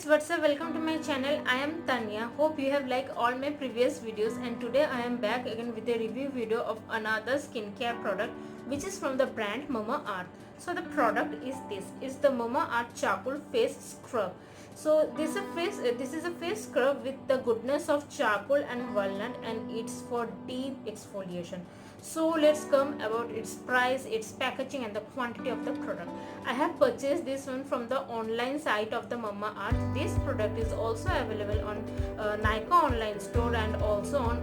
friends, what's up? Welcome to my channel. I am Tanya. Hope you have liked all my previous videos, and today I am back again with a review video of another skincare product which is from the brand Mamaearth. So the product is this. It's the Mamaearth Charcoal Face Scrub. So this is a face scrub with the goodness of charcoal and walnut, and it's for deep exfoliation. So let's come about its price, its packaging and the quantity of the product. I have purchased this one from the online site of the Mamaearth. This product is also available on Nykaa online store and also on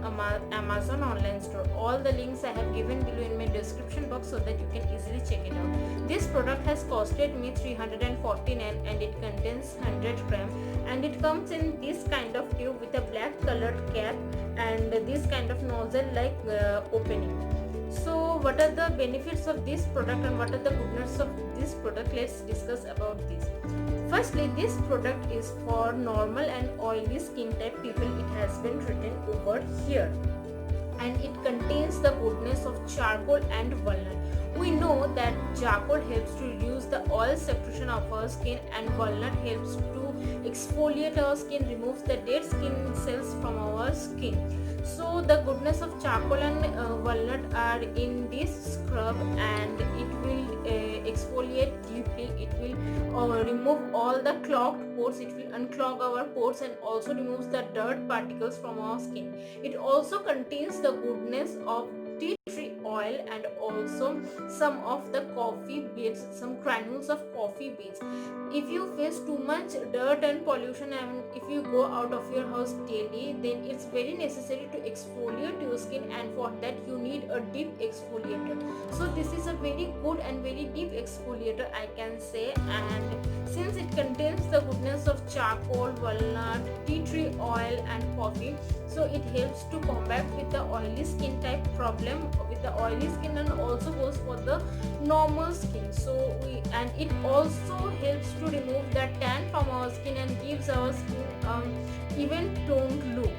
Amazon online store. All the links I have given below in my description box so that you can easily check it out. This product has costed me 349 and it contains 100 gram, and it comes in this kind of tube with a black colored cap and this kind of nozzle like opening. So what are the benefits of this product and what are the goodness of this product? Let's discuss about this. Firstly, this product is for normal and oily skin type people. It has been written over here, and it contains the goodness of charcoal and walnut. We know that charcoal helps to reduce the oil secretion of our skin, and walnut helps to exfoliate our skin, removes the dead skin cells from our skin. So the goodness of charcoal and walnut are in this scrub, and it will exfoliate deeply. It will remove all the clogged pores. It will unclog our pores and also removes the dirt particles from our skin. It also contains the goodness of tea tree oil and also some of the coffee beads, some granules of coffee beads. If you face too much dirt and pollution, and if you go out of your house daily, then it's very necessary to exfoliate your skin, and for that you need a deep exfoliator. So this is a very good and very deep exfoliator, I can say. And since it contains the goodness of charcoal, walnut, tea tree oil and coffee, so it helps to combat with the oily skin type problem with the oily skin, and also goes for the normal skin. And it also helps to remove the tan from our skin and gives our skin even toned look.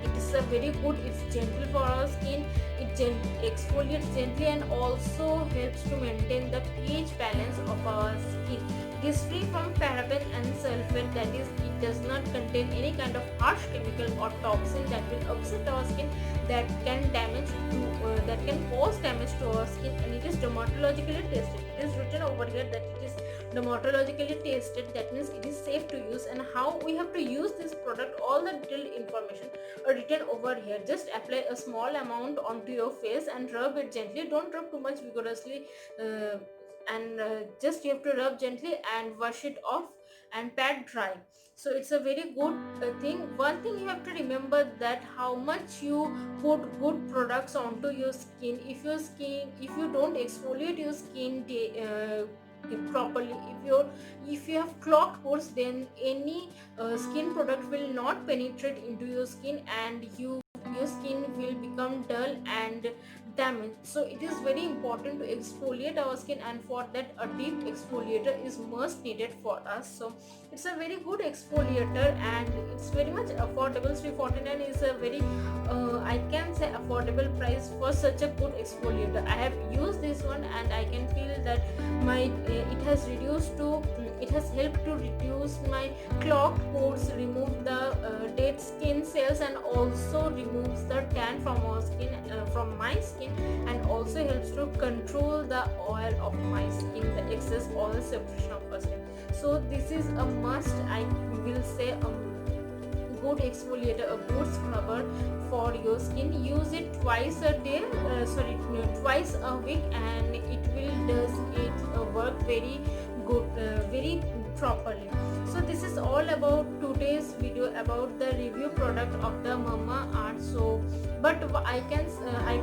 It is a very good, it's gentle for our skin. It exfoliates gently and also helps to maintain the pH balance of our skin. It is free from paraben and sulfate, that is, it does not contain any kind of harsh chemical or toxin that will upset our skin, that can cause damage to our skin, and it is dermatologically tested. It is written over here that it is dermatologically tested, that means it is safe to use. And how we have to use this product, all the detailed information are written over here. Just apply a small amount onto your face and rub it gently. Don't rub too much vigorously, and just you have to rub gently and wash it off and pat dry. So it's a very good thing. One thing you have to remember, that how much you put good products onto your skin. If you don't exfoliate your skin properly, if you have clogged pores, then any skin product will not penetrate into your skin, and your skin will become dull and damaged. So it is very important to exfoliate our skin, and for that a deep exfoliator is must needed for us. So it's a very good exfoliator, and it's very much affordable. 349 is a very I can say affordable price for such a good exfoliator. I have used this one, and I can feel that it has helped to reduce my clogged pores, remove the dead skin cells, and also removes the tan from our skin, from my skin, and also helps to control the oil of my skin, the excess oil secretion of our skin. So this is a must, I will say, good exfoliator, a good scrubber for your skin. Use it twice a day, twice a week, and it work very good, very properly. So this is all about today's video about the review product of the Mamaearth. So but I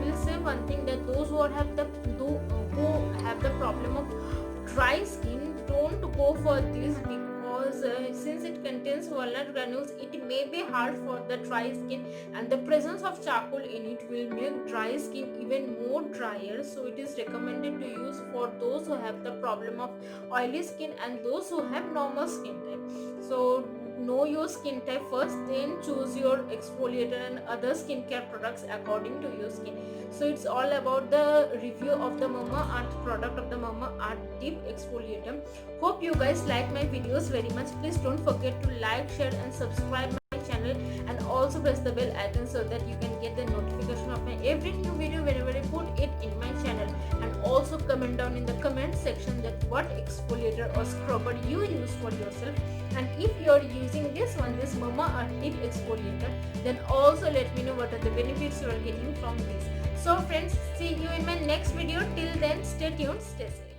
will say one thing, that those who have the problem of dry skin, don't go for this, because since it contains walnut granules, it may be hard for the dry skin, and the presence of charcoal in it will make dry skin even more drier. So it is recommended to use for those who have the problem of oily skin and those who have normal skin type. So know your skin type first, then choose your exfoliator and other skincare products according to your skin. So it's all about the review of the Mamaearth product of the Mamaearth Deep Exfoliator. Hope you guys like my videos very much. Please don't forget to like, share and subscribe my channel, and also press the bell icon so that you can get the notification of my every new video whenever I put it in my channel. And also comment down in the comment section that what exfoliator or scrubber you use for yourself, and if you are using this Mamaearth Deep Exfoliator, then also let me know what are the benefits you are getting from this. So friends, see you in my next video. Till then, stay tuned, stay safe.